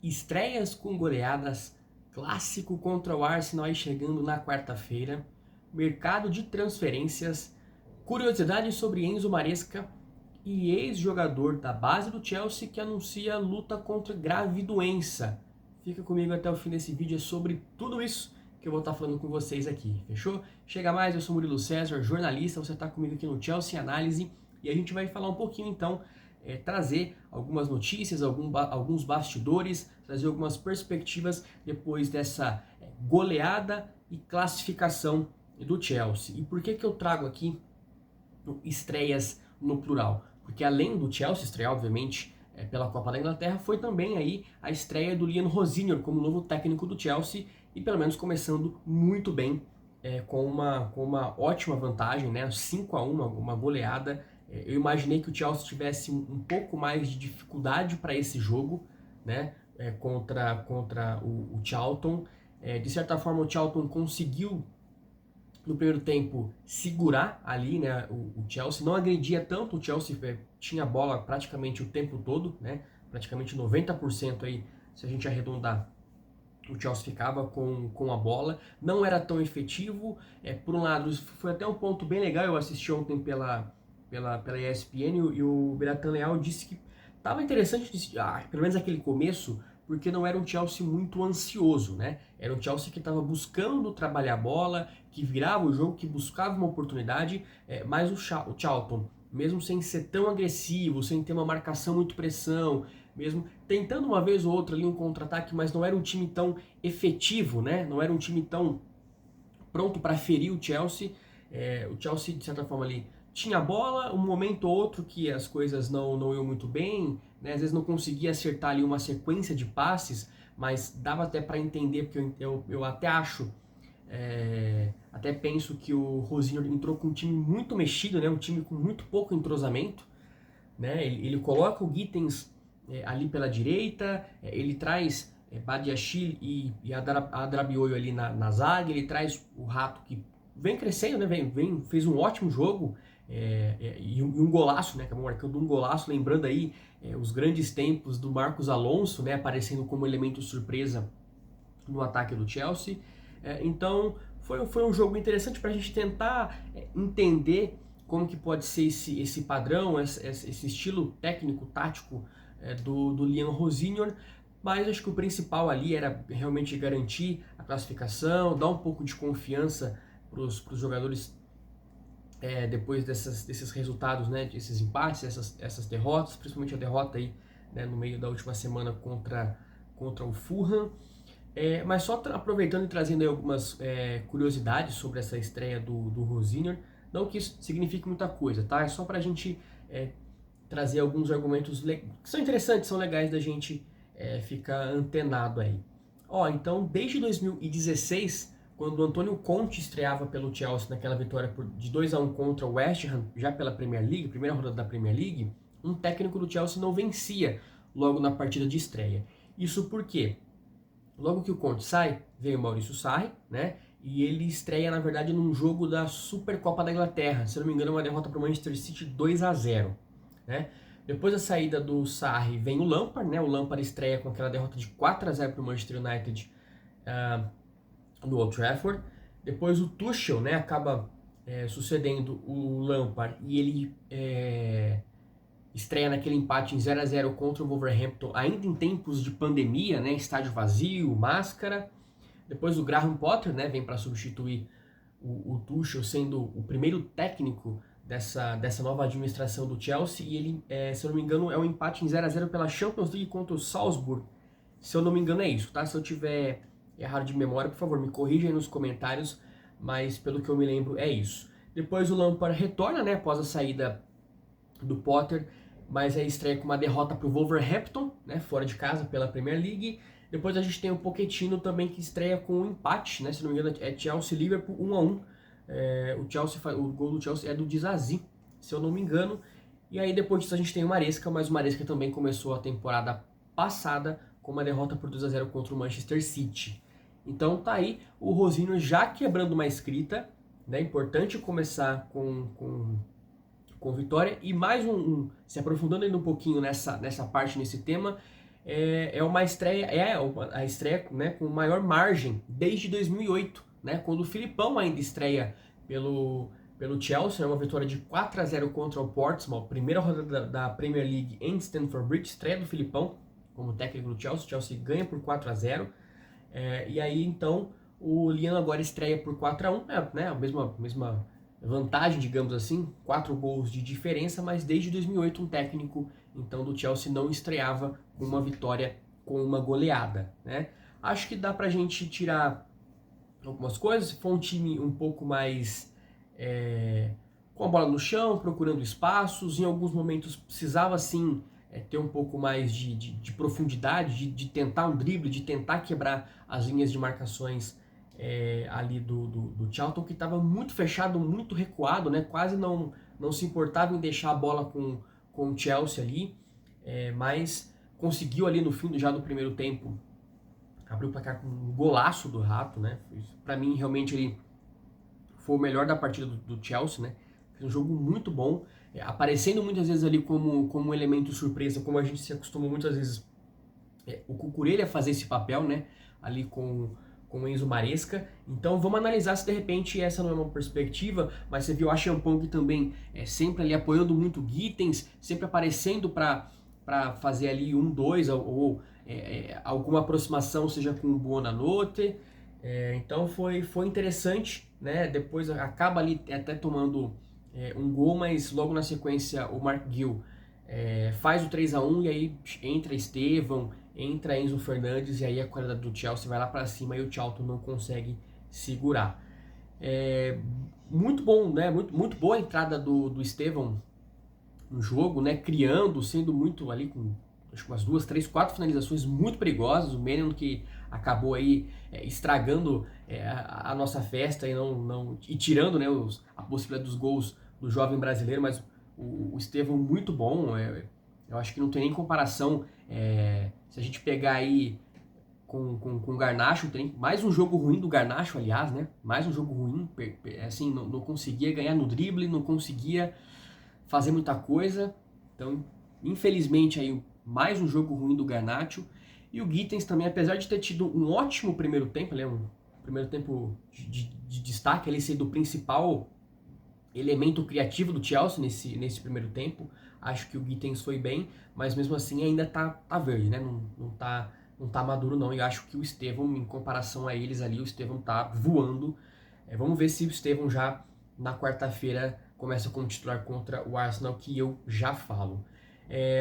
Estreias com goleadas, clássico contra o Arsenal aí chegando na quarta-feira, mercado de transferências, curiosidades sobre Enzo Maresca e ex-jogador da base do Chelsea que anuncia luta contra grave doença. Fica comigo até o fim desse vídeo, é sobre tudo isso que eu vou estar falando com vocês aqui, fechou? Chega mais, eu sou Murilo César, jornalista, você está comigo aqui no Chelsea Análise e a gente vai falar um pouquinho então, trazer algumas notícias, alguns bastidores, trazer algumas perspectivas depois dessa goleada e classificação do Chelsea. E por que eu trago aqui estreias no plural? Porque além do Chelsea estrear, obviamente, pela Copa da Inglaterra, foi também aí a estreia do Liam Rosenior como novo técnico do Chelsea e pelo menos começando muito bem, com uma ótima vantagem, né? 5-1, uma goleada. Eu imaginei que o Chelsea tivesse um pouco mais de dificuldade para esse jogo, né? Contra o Charlton. De certa forma, o Charlton conseguiu no primeiro tempo segurar ali, né, o Chelsea, não agredia tanto, o Chelsea tinha a bola praticamente o tempo todo, né, praticamente 90% aí, se a gente arredondar, o Chelsea ficava com a bola, não era tão efetivo, por um lado, isso foi até um ponto bem legal, eu assisti ontem pela ESPN e o Beratan Leal disse que estava interessante, pelo menos aquele começo, porque não era um Chelsea muito ansioso, né? Era um Chelsea que estava buscando trabalhar a bola, que virava o jogo, que buscava uma oportunidade, mas o Charlton, mesmo sem ser tão agressivo, sem ter uma marcação muito pressão, mesmo tentando uma vez ou outra ali um contra-ataque, mas não era um time tão efetivo, né? Não era um time tão pronto para ferir o Chelsea. O Chelsea, de certa forma, ali tinha a bola, um momento ou outro que as coisas não iam muito bem, né? Às vezes não conseguia acertar ali uma sequência de passes, mas dava até para entender, porque eu até acho, até penso que o Rosenior entrou com um time muito mexido, né? Um time com muito pouco entrosamento, né? Ele coloca o Gittens ali pela direita, ele traz Badiashile e Adrabioyo ali na zaga, ele traz o Rato que vem crescendo, né? Fez um ótimo jogo e um golaço, né? Acabou marcando um golaço, lembrando aí os grandes tempos do Marcos Alonso, né? Aparecendo como elemento surpresa no ataque do Chelsea. Então foi um jogo interessante para a gente tentar entender como que pode ser esse padrão, esse estilo técnico, tático do Liam Rosenior, mas acho que o principal ali era realmente garantir a classificação, dar um pouco de confiança para os jogadores depois desses resultados, né, desses empates, essas derrotas, principalmente a derrota aí, né, no meio da última semana contra o Fulham. Mas só aproveitando e trazendo aí algumas curiosidades sobre essa estreia do Rosenior, não que isso signifique muita coisa, tá? É só pra gente trazer alguns argumentos que são interessantes, são legais da gente ficar antenado aí. Então, desde 2016, quando o Antônio Conte estreava pelo Chelsea naquela vitória de 2-1 contra o West Ham, já pela Premier League, primeira rodada da Premier League, um técnico do Chelsea não vencia logo na partida de estreia. Isso por quê? Logo que o Conte sai, vem o Maurício Sarri, né? E ele estreia, na verdade, num jogo da Supercopa da Inglaterra. Se eu não me engano, uma derrota para o Manchester City 2-0, né? Depois da saída do Sarri, vem o Lampard, né? O Lampard estreia com aquela derrota de 4-0 para o Manchester United no Old Trafford. Depois o Tuchel, né? Acaba sucedendo o Lampard e ele estreia naquele empate em 0-0 contra o Wolverhampton, ainda em tempos de pandemia, né? Estádio vazio, máscara. Depois o Graham Potter, né, vem para substituir o Tuchel, sendo o primeiro técnico dessa nova administração do Chelsea. E ele, se eu não me engano, é um empate em 0-0 pela Champions League contra o Salzburg. Se eu não me engano é isso, tá? Se eu tiver errado de memória, por favor, me corrija aí nos comentários, mas pelo que eu me lembro é isso. Depois o Lampard retorna, né, após a saída do Potter, mas aí estreia com uma derrota para o Wolverhampton, né, fora de casa pela Premier League. Depois a gente tem o Pochettino também que estreia com um empate, né, se não me engano é Chelsea-Liverpool 1-1. O gol do Chelsea é do Disasi, se eu não me engano. E aí depois disso a gente tem o Maresca, mas o Maresca também começou a temporada passada com uma derrota por 2-0 contra o Manchester City. Então tá aí o Rosenior já quebrando uma escrita, né, importante começar com vitória. E mais se aprofundando ainda um pouquinho nessa parte, nesse tema, é uma estreia, a estreia, né, com maior margem desde 2008, né, quando o Filipão ainda estreia pelo Chelsea, uma vitória de 4-0 contra o Portsmouth, primeira rodada da Premier League em Stamford Bridge, estreia do Filipão como técnico do Chelsea. O Chelsea ganha por 4-0, e aí então o Liam agora estreia por 4-1, né, a mesma vantagem, digamos assim, 4 gols de diferença, mas desde 2008 um técnico então do Chelsea não estreava com uma vitória, com uma goleada, né? Acho que dá pra gente tirar algumas coisas. Foi um time um pouco mais com a bola no chão, procurando espaços. Em alguns momentos precisava sim ter um pouco mais de profundidade, de tentar um drible, de tentar quebrar as linhas de marcações ali do Charlton, que estava muito fechado, muito recuado, né? Quase não se importava em deixar a bola com o Chelsea ali, mas conseguiu ali no fim já do primeiro tempo abrir o placar com um golaço do Rato, né? Para mim, realmente, ele foi o melhor da partida do Chelsea, né? Fez um jogo muito bom, aparecendo muitas vezes ali como um elemento surpresa, como a gente se acostumou muitas vezes o Cucurella a fazer esse papel, né? Ali com o Enzo Maresca. Então vamos analisar se de repente essa não é uma perspectiva, mas você viu a Champong também sempre ali apoiando muito o Gittens, sempre aparecendo para fazer ali 1-2 ou alguma aproximação, seja com o Buonanotte. Então foi interessante, né? Depois acaba ali até tomando um gol, mas logo na sequência o Mark Gill faz o 3-1 e aí entra Estevão, entra Enzo Fernandes e aí a qualidade do Chelsea vai lá para cima e o Charlton não consegue segurar. Muito bom, né? Muito boa a entrada do Estevão no jogo, né? Criando, sendo muito ali com acho que umas 2, 3, 4 finalizações muito perigosas. O Manon que acabou aí estragando a nossa festa e tirando, né, a possibilidade dos gols do jovem brasileiro, mas o Estevão muito bom. Eu acho que não tem nem comparação. Se a gente pegar aí com o Garnacho, tem mais um jogo ruim do Garnacho, aliás, né? Mais um jogo ruim, assim, não conseguia ganhar no drible, não conseguia fazer muita coisa. Então, infelizmente, aí mais um jogo ruim do Garnacho. E o Gittens também, apesar de ter tido um ótimo primeiro tempo, um primeiro tempo de destaque, ele sendo o principal elemento criativo do Chelsea nesse primeiro tempo. Acho que o Gittens foi bem, mas mesmo assim ainda tá verde, né? Não tá maduro não. E acho que o Estevão, em comparação a eles ali, o Estevão tá voando. Vamos ver se o Estevão já na quarta-feira começa como titular contra o Arsenal, que eu já falo.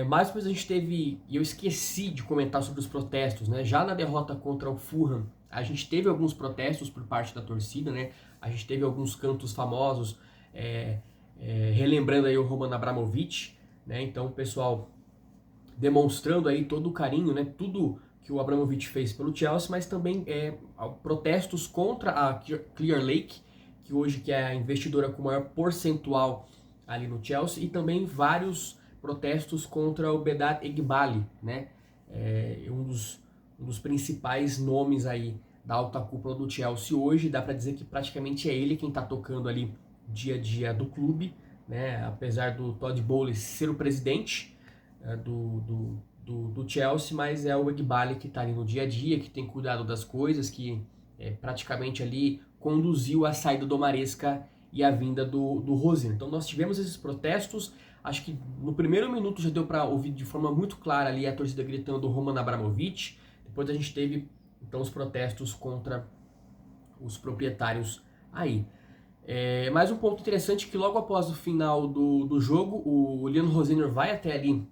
Mas depois a gente teve, e eu esqueci de comentar sobre os protestos, né? Já na derrota contra o Fulham, a gente teve alguns protestos por parte da torcida, né? A gente teve alguns cantos famosos, relembrando aí o Roman Abramovich, né? Então o pessoal demonstrando aí todo o carinho, né? Tudo que o Abramovich fez pelo Chelsea, mas também protestos contra a Clear Lake, que é a investidora com maior percentual ali no Chelsea, e também vários protestos contra o Bedat Eghbali, né? Um dos principais nomes aí da alta cúpula do Chelsea hoje. Dá para dizer que praticamente é ele quem está tocando ali dia a dia do clube, né? Apesar do Todd Bowley ser o presidente do Chelsea, mas é o Eghbali que está ali no dia a dia, que tem cuidado das coisas, que praticamente ali conduziu a saída do Maresca e a vinda do Rosier. Então nós tivemos esses protestos. Acho que no primeiro minuto já deu para ouvir de forma muito clara ali a torcida gritando Roman Abramovich. Depois a gente teve então os protestos contra os proprietários aí. Mais um ponto interessante, que logo após o final do jogo, o Leon Rosier vai até ali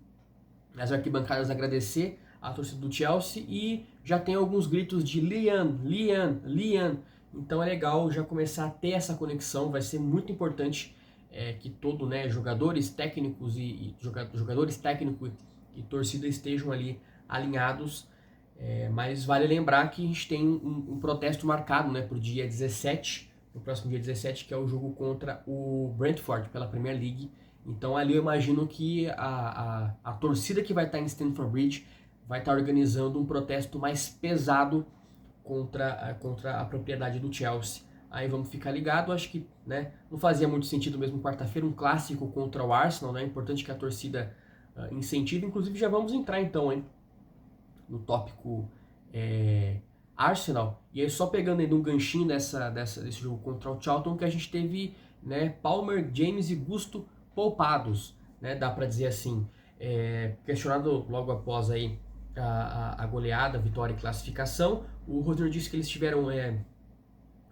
nas arquibancadas agradecer a torcida do Chelsea e já tem alguns gritos de Liam, Liam, Liam. Então é legal já começar a ter essa conexão. Vai ser muito importante que todo, né, jogadores técnicos jogadores técnicos e torcida estejam ali alinhados. Mas vale lembrar que a gente tem um protesto marcado, né, para o dia 17, no próximo dia 17, que é o jogo contra o Brentford pela Premier League. Então ali eu imagino que a torcida que vai estar em Stamford Bridge vai estar organizando um protesto mais pesado contra a propriedade do Chelsea. Aí vamos ficar ligado. Acho que, né, não fazia muito sentido mesmo quarta-feira um clássico contra o Arsenal, né? É importante que a torcida incentive. Inclusive já vamos entrar então, hein, no tópico Arsenal. E aí só pegando ainda um ganchinho desse jogo contra o Charlton, que a gente teve, né, Palmer, James e Gusto poupados, né, dá para dizer assim. Questionado logo após aí a goleada, vitória e classificação, o Rodrigo disse que eles tiveram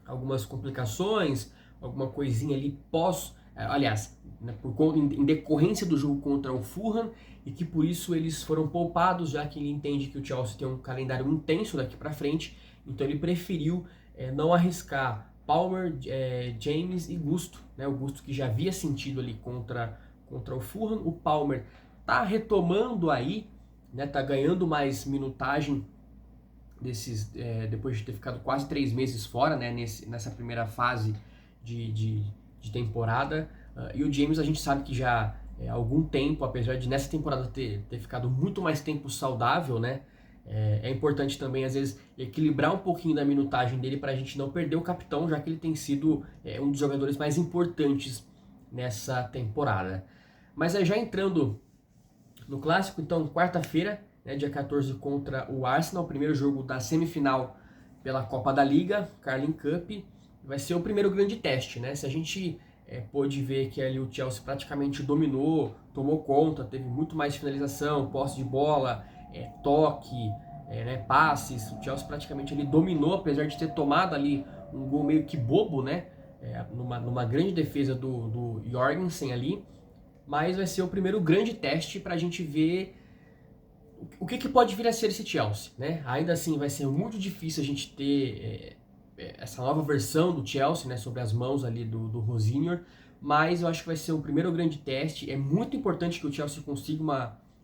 algumas complicações, alguma coisinha ali aliás, né, em decorrência do jogo contra o Fulham, e que por isso eles foram poupados, já que ele entende que o Chelsea tem um calendário intenso daqui para frente, então ele preferiu não arriscar Palmer, James e Gusto, né, o Gusto que já havia sentido ali contra o Fulham. O Palmer tá retomando aí, né, tá ganhando mais minutagem depois de ter ficado quase 3 meses fora, né, nessa primeira fase de temporada. E o James a gente sabe que já há algum tempo, apesar de nessa temporada ter ficado muito mais tempo saudável, né, é importante também às vezes equilibrar um pouquinho da minutagem dele para a gente não perder o capitão, já que ele tem sido um dos jogadores mais importantes nessa temporada. Mas já entrando no clássico, então quarta-feira, né, dia 14 contra o Arsenal, primeiro jogo da semifinal pela Copa da Liga, Carling Cup, vai ser o primeiro grande teste, né? Se a gente pôde ver que ali o Chelsea praticamente dominou, tomou conta, teve muito mais finalização, posse de bola, toque, né, passes, o Chelsea praticamente ele dominou, apesar de ter tomado ali um gol meio que bobo, né? Numa grande defesa do Jorgensen ali, mas vai ser o primeiro grande teste para a gente ver o que pode vir a ser esse Chelsea, né? Ainda assim vai ser muito difícil a gente ter essa nova versão do Chelsea, né, sobre as mãos ali do Rosenior, mas eu acho que vai ser o primeiro grande teste. É muito importante que o Chelsea consiga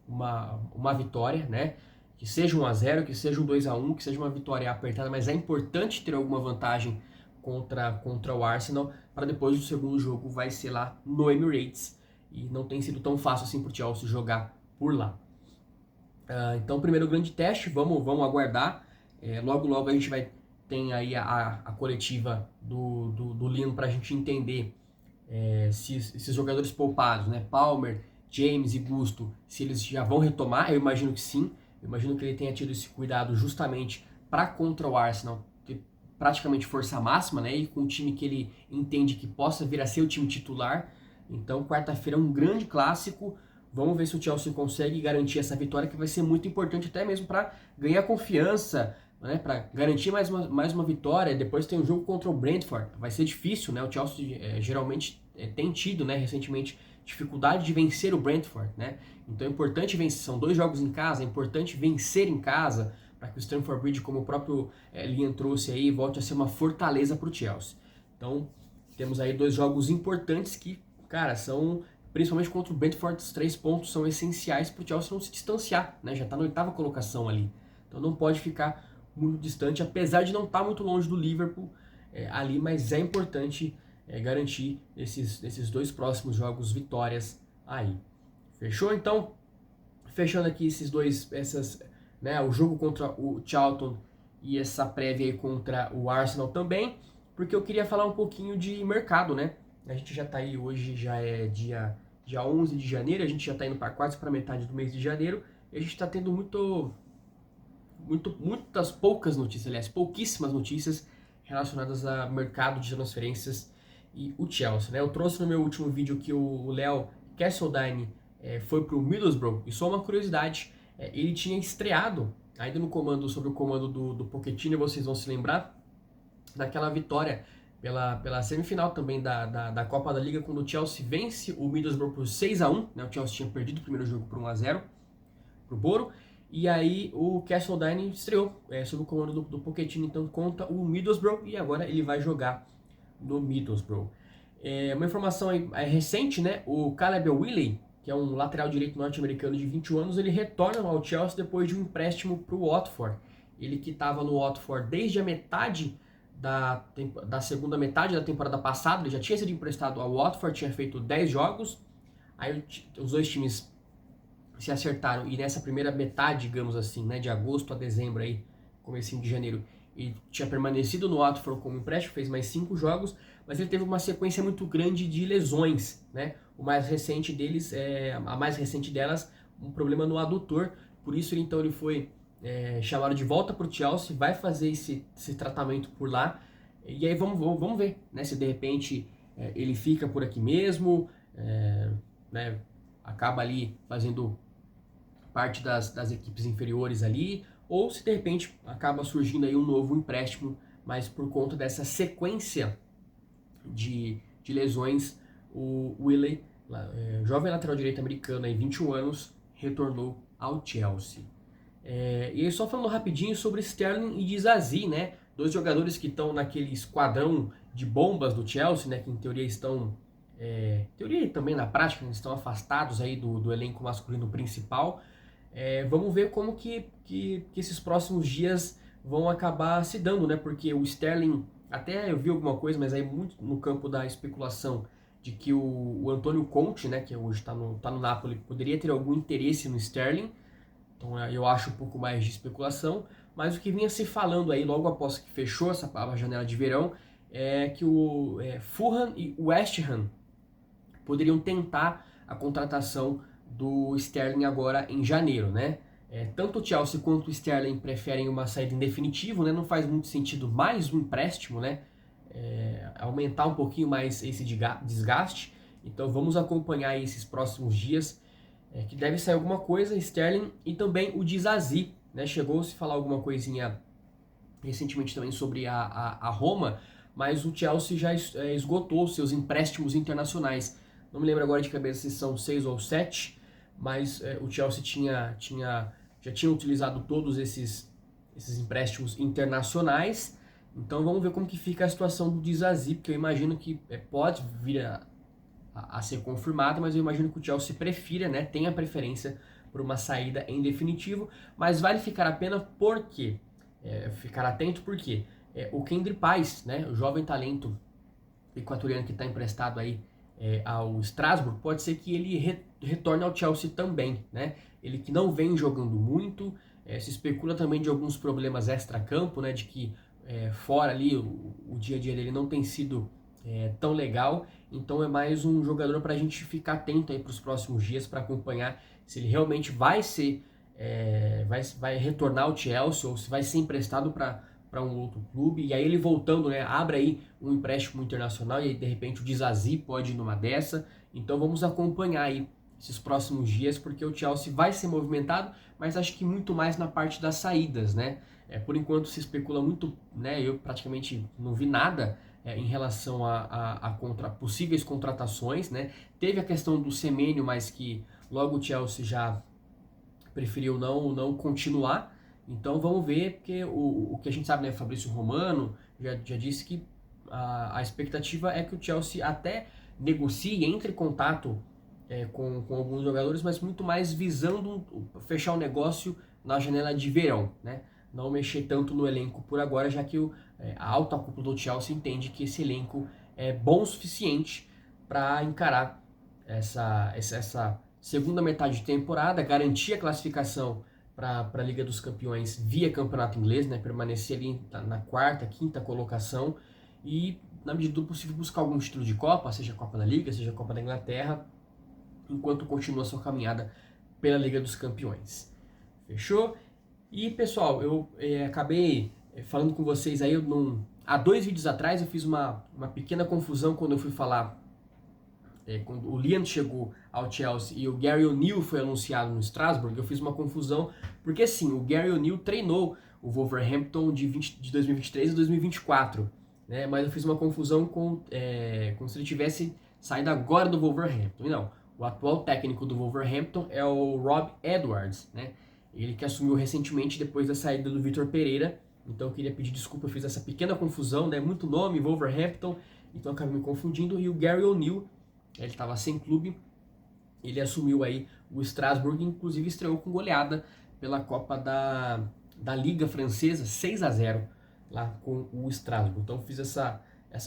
uma vitória, né? Que seja 1-0, que seja um 2-1, que seja uma vitória apertada, mas é importante ter alguma vantagem contra o Arsenal, para depois o segundo jogo vai ser lá no Emirates, e não tem sido tão fácil assim para o Chelsea jogar por lá. Então, primeiro grande teste, vamos aguardar. Logo a gente vai ter aí a coletiva do Lino para a gente entender se esses jogadores poupados, né, Palmer, James e Gusto, se eles já vão retomar. Eu imagino que sim. Eu imagino que ele tenha tido esse cuidado justamente para contra o Arsenal ter praticamente força máxima, né, e com um time que ele entende que possa vir a ser o time titular. Então, quarta-feira é um grande clássico. Vamos ver se o Chelsea consegue garantir essa vitória, que vai ser muito importante até mesmo para ganhar confiança, né, para garantir mais uma vitória. Depois tem um jogo contra o Brentford, vai ser difícil, né? O Chelsea geralmente tem tido, né, recentemente, dificuldade de vencer o Brentford, né? Então é importante vencer, são 2 jogos em casa, é importante vencer em casa para que o Stamford Bridge, como o próprio Liam trouxe aí, volte a ser uma fortaleza para o Chelsea. Então temos aí 2 jogos importantes que, cara, são... Principalmente contra o Brentford, os 3 pontos são essenciais para o Chelsea não se distanciar, né? Já está na 8ª colocação ali. Então não pode ficar muito distante, apesar de não estar muito longe do Liverpool ali, mas é importante garantir esses 2 próximos jogos vitórias aí. Fechou? Então, fechando aqui esses 2, né, o jogo contra o Charlton e essa prévia aí contra o Arsenal também, porque eu queria falar um pouquinho de mercado, né? A gente já está aí, hoje já é dia 11 de janeiro, a gente já está indo quase para metade do mês de janeiro, e a gente está tendo poucas notícias, aliás, pouquíssimas notícias relacionadas a mercado de transferências e o Chelsea, né? Eu trouxe no meu último vídeo que o Léo Castledine foi para o Middlesbrough, e só uma curiosidade, ele tinha estreado, ainda sob o comando do Pochettino, vocês vão se lembrar, daquela vitória pela semifinal também da Copa da Liga, quando o Chelsea vence o Middlesbrough por 6-1, né? O Chelsea tinha perdido o primeiro jogo por 1-0 pro Boro, e aí o Castledine estreou sob o comando do Pochettino, então contra o Middlesbrough, e agora ele vai jogar no Middlesbrough. Uma informação recente, né? O Caleb Willey, que é um lateral direito norte-americano de 21 anos, ele retorna ao Chelsea depois de um empréstimo para o Watford. Ele que estava no Watford desde a metade da segunda metade da temporada passada, ele já tinha sido emprestado ao Watford, tinha feito 10 jogos, aí os 2 times se acertaram, e nessa primeira metade, digamos assim, né, de agosto a dezembro, aí, comecinho de janeiro, ele tinha permanecido no Watford como empréstimo, fez mais 5 jogos, mas ele teve uma sequência muito grande de lesões, né? A mais recente delas, um problema no adutor, por isso ele foi chamaram de volta para o Chelsea, vai fazer esse tratamento por lá. E aí vamos ver, né, se de repente ele fica por aqui mesmo, né, acaba ali fazendo parte das equipes inferiores ali, ou se de repente acaba surgindo aí um novo empréstimo, mas por conta dessa sequência de lesões, o Willey, jovem lateral direito americano, aí, 21 anos, retornou ao Chelsea. E aí só falando rapidinho sobre Sterling e Disasi, né? Dois jogadores que estão naquele esquadrão de bombas do Chelsea, né? Que em teoria estão... teoria e também na prática, eles estão afastados aí do elenco masculino principal. Vamos ver como que esses próximos dias vão acabar se dando, né? Porque o Sterling, até eu vi alguma coisa, mas aí muito no campo da especulação de que o Antônio Conte, né? Que hoje está no Napoli, poderia ter algum interesse no Sterling. Então eu acho um pouco mais de especulação, mas o que vinha se falando aí logo após que fechou essa janela de verão é que o Fulham e o West Ham poderiam tentar a contratação do Sterling agora em janeiro, né? Tanto o Chelsea quanto o Sterling preferem uma saída em definitivo, né? Não faz muito sentido mais um empréstimo, né? Aumentar um pouquinho mais esse desgaste. Então vamos acompanhar esses próximos dias, que deve sair alguma coisa, Sterling e também o Disasi, né? Chegou-se a falar alguma coisinha recentemente também sobre a Roma, mas o Chelsea já esgotou seus empréstimos internacionais. Não me lembro agora de cabeça se são 6 ou 7, mas o Chelsea já tinha utilizado todos esses empréstimos internacionais. Então vamos ver como que fica a situação do Disasi, porque eu imagino que pode vir a ser confirmado, mas eu imagino que o Chelsea prefira, né, tenha preferência por uma saída em definitivo, mas vale ficar a pena porque, ficar atento porque o Kendry Páez, né, o jovem talento equatoriano que está emprestado aí ao Strasbourg, pode ser que ele retorne ao Chelsea também, né, ele que não vem jogando muito, se especula também de alguns problemas extra-campo, né, de que fora ali o dia a dia dele não tem sido tão legal, então é mais um jogador para a gente ficar atento aí para os próximos dias para acompanhar se ele realmente vai ser vai retornar ao Chelsea ou se vai ser emprestado para um outro clube, e aí ele voltando, né, abre aí um empréstimo internacional e aí de repente o Disasi pode ir numa dessa. Então vamos acompanhar aí esses próximos dias, porque o Chelsea vai ser movimentado, mas acho que muito mais na parte das saídas, né? Por enquanto se especula muito, né? Eu praticamente não vi nada em relação a possíveis contratações, né? Teve a questão do Semenyo, mas que logo o Chelsea já preferiu não continuar. Então vamos ver, porque o que a gente sabe, né? Fabrício Romano já disse que a expectativa é que o Chelsea até negocie, entre em contato com alguns jogadores, mas muito mais visando fechar o negócio na janela de verão, né? Não mexer tanto no elenco por agora, já que a alta cúpula do Chelsea entende que esse elenco é bom o suficiente para encarar essa segunda metade de temporada, garantir a classificação para a Liga dos Campeões via Campeonato Inglês, né? Permanecer ali na quarta, quinta colocação e, na medida do possível, buscar algum título de Copa, seja a Copa da Liga, seja a Copa da Inglaterra, enquanto continua sua caminhada pela Liga dos Campeões. Fechou? E pessoal, eu acabei falando com vocês aí, há 2 vídeos atrás eu fiz uma pequena confusão quando eu fui falar, quando o Liam chegou ao Chelsea e o Gary O'Neill foi anunciado no Strasbourg. Eu fiz uma confusão, porque sim, o Gary O'Neill treinou o Wolverhampton de 2023 a 2024, né? Mas eu fiz uma confusão como se ele tivesse saído agora do Wolverhampton. E não, o atual técnico do Wolverhampton é o Rob Edwards, né? Ele que assumiu recentemente depois da saída do Vitor Pereira. Então eu queria pedir desculpa, eu fiz essa pequena confusão, né? Muito nome, Wolverhampton, então eu acabei me confundindo. E o Gary O'Neill, ele estava sem clube, ele assumiu aí o Strasbourg, inclusive estreou com goleada pela Copa da Liga Francesa, 6-0 lá com o Strasbourg. Então fiz essa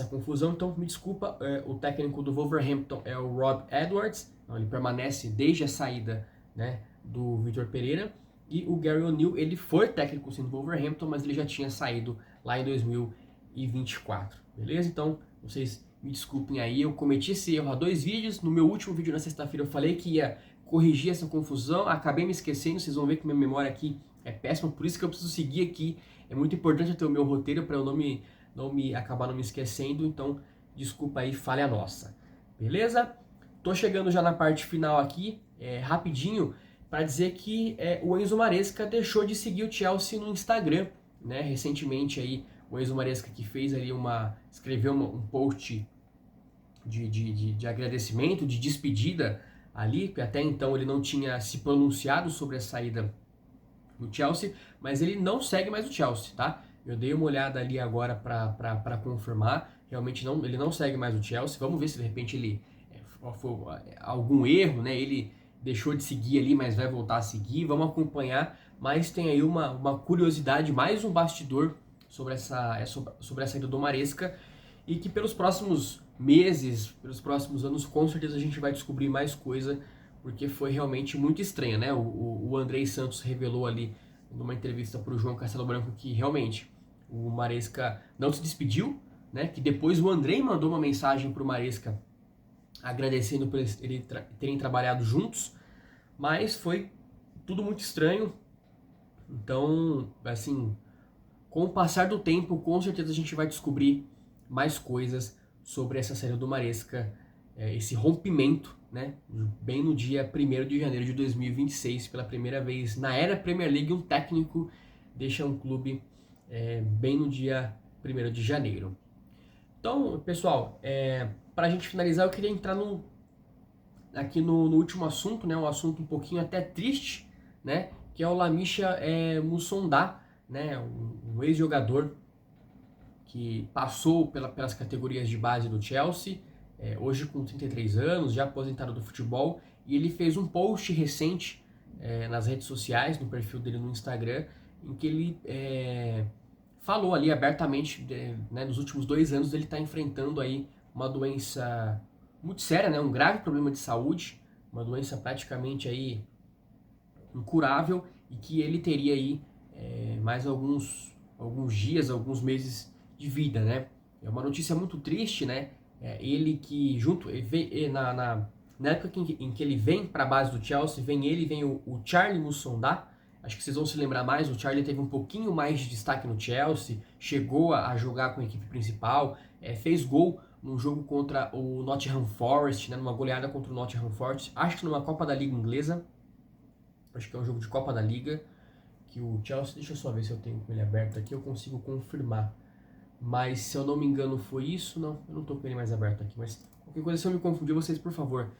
confusão, então me desculpa, o técnico do Wolverhampton é o Rob Edwards, então ele permanece desde a saída, né, do Vitor Pereira. E o Gary O'Neill, ele foi técnico sim do Wolverhampton, mas ele já tinha saído lá em 2024, beleza? Então, vocês me desculpem aí, eu cometi esse erro há 2 vídeos. No meu último vídeo na sexta-feira eu falei que ia corrigir essa confusão, acabei me esquecendo, vocês vão ver que minha memória aqui é péssima, por isso que eu preciso seguir aqui. É muito importante eu ter o meu roteiro para eu acabar não me esquecendo, então desculpa aí, falha nossa. Beleza? Tô chegando já na parte final aqui, rapidinho, para dizer que o Enzo Maresca deixou de seguir o Chelsea no Instagram, né? Recentemente aí o Enzo Maresca que fez ali escreveu um post de agradecimento, de despedida ali, porque até então ele não tinha se pronunciado sobre a saída do Chelsea, mas ele não segue mais o Chelsea, tá? Eu dei uma olhada ali agora para confirmar, realmente ele não segue mais o Chelsea. Vamos ver se de repente ele foi algum erro, né? Ele deixou de seguir ali, mas vai voltar a seguir. Vamos acompanhar, mas tem aí uma curiosidade, mais um bastidor sobre sobre a saída do Maresca, e que pelos próximos meses, pelos próximos anos, com certeza a gente vai descobrir mais coisa, porque foi realmente muito estranho, né? O Andrei Santos revelou ali numa entrevista para o João Castelo Branco que realmente o Maresca não se despediu, né? Que depois o Andrei mandou uma mensagem para o Maresca agradecendo por eles terem trabalhado juntos, mas foi tudo muito estranho. Então, assim, com o passar do tempo, com certeza a gente vai descobrir mais coisas sobre essa saída do Maresca, esse rompimento, né? Bem no dia 1º de janeiro de 2026, pela primeira vez na era Premier League, um técnico deixa um clube bem no dia 1º de janeiro. Então, pessoal, para a gente finalizar, eu queria entrar aqui no último assunto, né? Um assunto um pouquinho até triste, né? Que é o Lamisha Moussonda, né? Um ex-jogador que passou pelas categorias de base do Chelsea, hoje com 33 anos, já aposentado do futebol, e ele fez um post recente nas redes sociais, no perfil dele no Instagram, em que ele falou ali abertamente, né, nos últimos 2 anos ele está enfrentando aí uma doença muito séria, né, um grave problema de saúde, uma doença praticamente aí incurável, e que ele teria aí mais alguns dias, alguns meses de vida, né? É uma notícia muito triste, né? Ele que na época em que ele vem para a base do Chelsea, vem o Charlie Moussonda. Acho que vocês vão se lembrar mais, o Charlie teve um pouquinho mais de destaque no Chelsea, chegou a jogar com a equipe principal, fez gol num jogo contra o Nottingham Forest, né, numa goleada contra o Nottingham Forest, acho que numa Copa da Liga Inglesa, acho que é um jogo de Copa da Liga, que o Chelsea, deixa eu só ver se eu tenho com ele aberto aqui, eu consigo confirmar. Mas se eu não me engano foi isso, não, eu não tô com ele mais aberto aqui, mas qualquer coisa, se eu me confundir, vocês por favor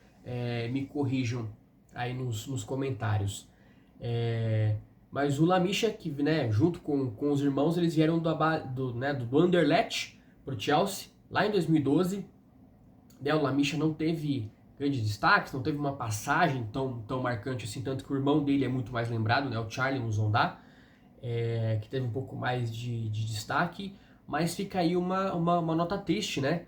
me corrijam aí nos comentários. Mas o Lamisha, que, né, junto com os irmãos, eles vieram do Anderlecht pro Chelsea, lá em 2012. O Lamisha não teve grandes destaques, não teve uma passagem tão marcante assim, tanto que o irmão dele é muito mais lembrado, né, o Charlie Moussonda, que teve um pouco mais de destaque, mas fica aí uma nota triste, né?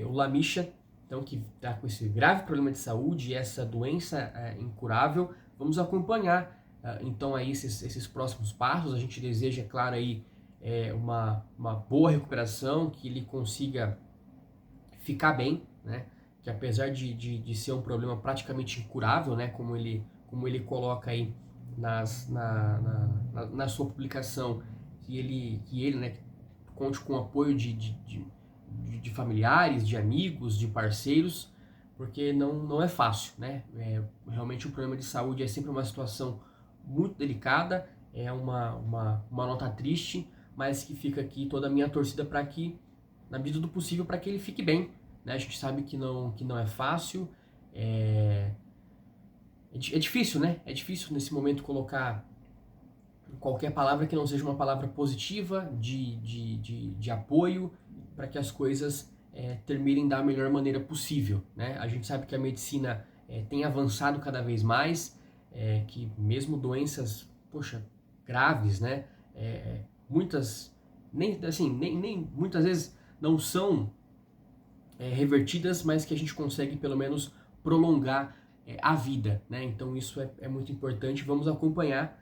O Lamisha, então, que está com esse grave problema de saúde e essa doença incurável, vamos acompanhar então aí esses próximos passos. A gente deseja, claro, aí uma boa recuperação, que ele consiga ficar bem, né? Que apesar de ser um problema praticamente incurável, né? Como ele coloca aí na sua publicação, que ele, né, conte com o apoio de familiares, de amigos, de parceiros, porque não é fácil, né? Realmente o problema de saúde é sempre uma situação muito delicada, é uma nota triste, mas que fica aqui toda a minha torcida para que, na medida do possível, para que ele fique bem, né? A gente sabe que não é fácil, é difícil, né? É difícil nesse momento colocar qualquer palavra que não seja uma palavra positiva, de apoio, para que as coisas terminem da melhor maneira possível, né? A gente sabe que a medicina tem avançado cada vez mais, que mesmo doenças, poxa, graves, né? Muitas, nem muitas vezes não são revertidas, mas que a gente consegue pelo menos prolongar a vida, né? Então isso é muito importante. Vamos acompanhar.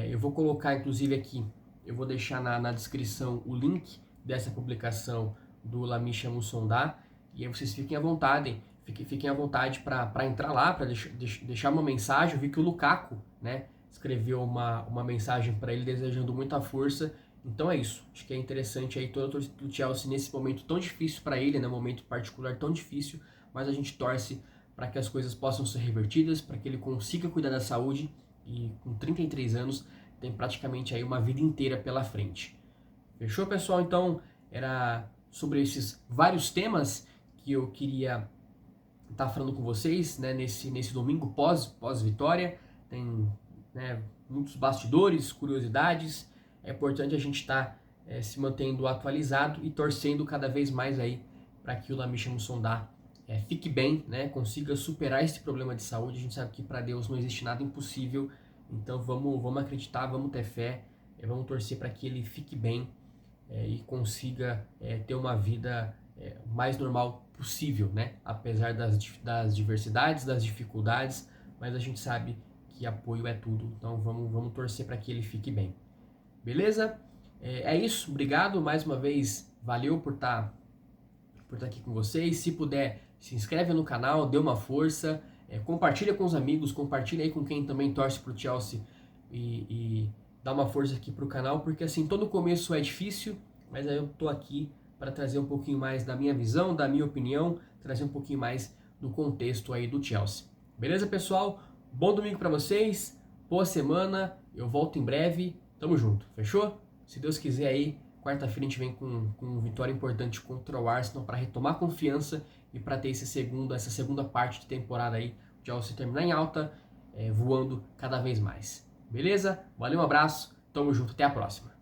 Eu vou colocar, inclusive, aqui, eu vou deixar na descrição o link dessa publicação do Lamisha Moussonda, e aí vocês fiquem à vontade para entrar lá, para deixar uma mensagem. Eu vi que o Lukaku, né, escreveu uma mensagem para ele desejando muita força. Então é isso, acho que é interessante aí toda a torcida do Chelsea nesse momento tão difícil para ele, né, momento particular tão difícil, mas a gente torce para que as coisas possam ser revertidas, para que ele consiga cuidar da saúde e com 33 anos tem praticamente aí uma vida inteira pela frente. Fechou, pessoal? Então era sobre esses vários temas que eu queria estar falando com vocês, né, nesse domingo pós-vitória. Tem, né, muitos bastidores, curiosidades. É importante a gente estar se mantendo atualizado e torcendo cada vez mais aí para que o Lamisha Moussonda fique bem, né, consiga superar esse problema de saúde. A gente sabe que para Deus não existe nada impossível, então vamos acreditar, vamos ter fé, vamos torcer para que ele fique bem e consiga ter uma vida mais normal possível, né, apesar das diversidades, das dificuldades, mas a gente sabe que apoio é tudo, então vamos torcer para que ele fique bem. Beleza? É isso, obrigado mais uma vez, valeu por estar aqui com vocês. Se puder, se inscreve no canal, dê uma força, compartilha com os amigos, compartilha aí com quem também torce pro Chelsea e dá uma força aqui pro canal, porque assim, todo começo é difícil, mas aí eu tô aqui para trazer um pouquinho mais da minha visão, da minha opinião, trazer um pouquinho mais do contexto aí do Chelsea. Beleza, pessoal? Bom domingo para vocês, boa semana, eu volto em breve. Tamo junto, fechou? Se Deus quiser aí, quarta-feira a gente vem com vitória importante contra o Arsenal para retomar confiança e para ter essa segunda parte de temporada aí, o Chelsea terminar em alta, voando cada vez mais. Beleza? Valeu, um abraço, tamo junto, até a próxima.